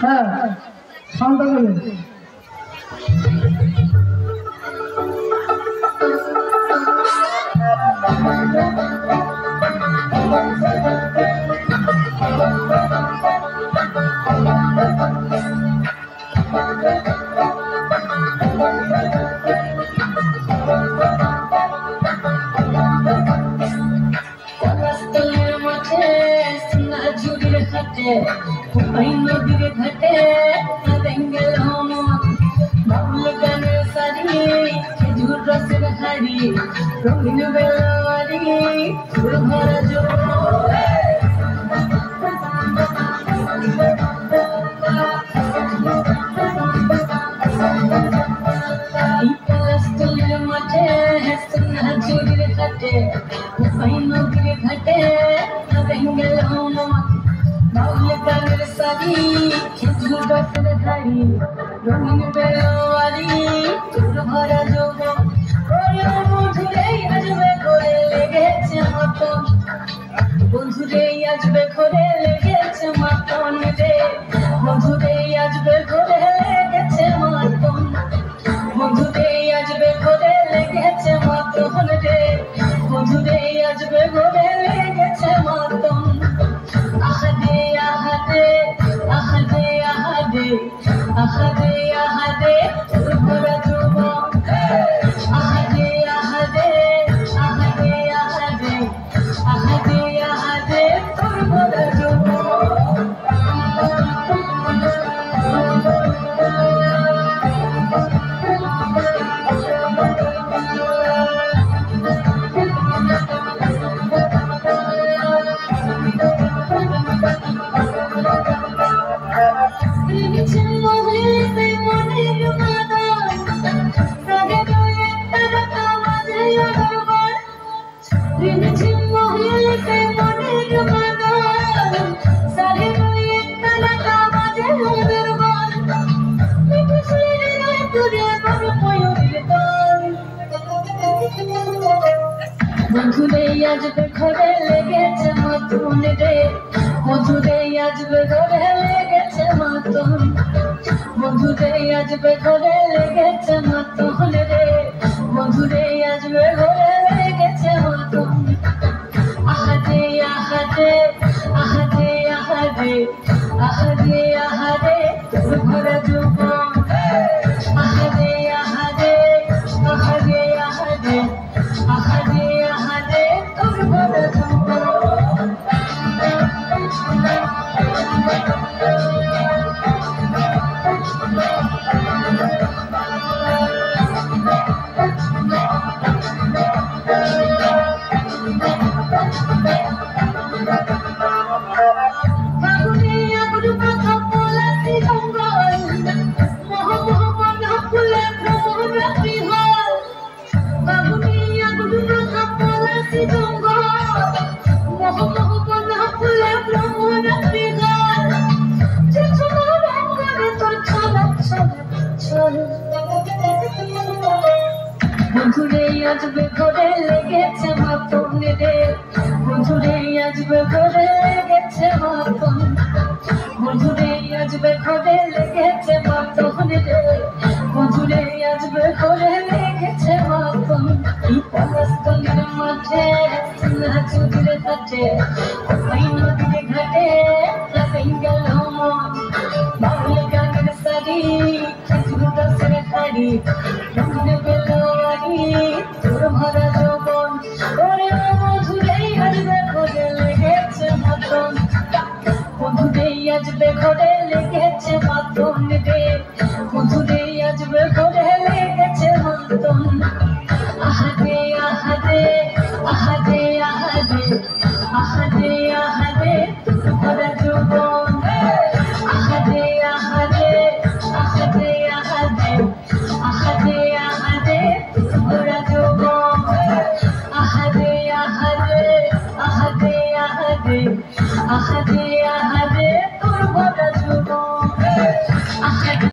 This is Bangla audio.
হ্যাঁ শান্ত করে नदीर घाटे बेंगल बाउल गाने सारी खेजूर रसेर हाड़ी रंगीन बेलावारी फुल भरा जो माठे चूड़ीर घाटे नदीर घाटे बेंगल बाउल गाনের সারি খেজুর রসের ধারি রঙিন বেলাওয়ারি চুল ভরা যৌবন ওরে বন্ধুরে আসবে করে লেগেছে মতন বন্ধুরে আসবে করে লেগেছে মতন রে বন্ধুরে আসবে করে লেগেছে মতন বন্ধুরে আসবে করে লেগেছে মতন রে বন্ধুরে আসবে করে লেগেছে মতন ahade ahade ahade ahade ahade ahade bhora joba ahade ahade ahade ahade ahade ahade bhora joba বন্ধুরে আসবে ঘরে লেগেছে মতন রে বন্ধুরে আসবে ঘরে লেগেছে মতন বন্ধুরে আসবে ঘরে লেগেছে মতন রে বন্ধুরে আসবে ঘরে লেগেছে মতন আহাদে আহাদে আহাদে আহাদে আহাদে আহাদে ভরা যৌবন আহাদে আহাদে আহাদে আহাদে আহাদে আহাদে তোর ভরা যৌবন বন্ধুরে আসবে ঘরে লেগেছে মতন রে বন্ধুরে আসবে ঘরে লেগেছে মতন বন্ধুরে আসবে ঘরে লেগেছে মতন রে বন্ধুরে আসবে ঘরে লেগেছে মতন এই পলাশতলির মাঠে চুড়ির ঘাটে নদীর ঘাটে বেঙ্গল মন বাউল গানের সারি খেজুর রসের হাড়ি রঙিন বেলাওয়ারি তোর ভরা যৌবন ওরে বন্ধুরে আসবে ঘরে লেগেছে মতন বন্ধুরে আসবে ঘরে লেগেছে মতন রে বন্ধুরে আসবে ঘরে লেগেছে মতন আহাদে আহাদে আহাদে আহাদে আহাদে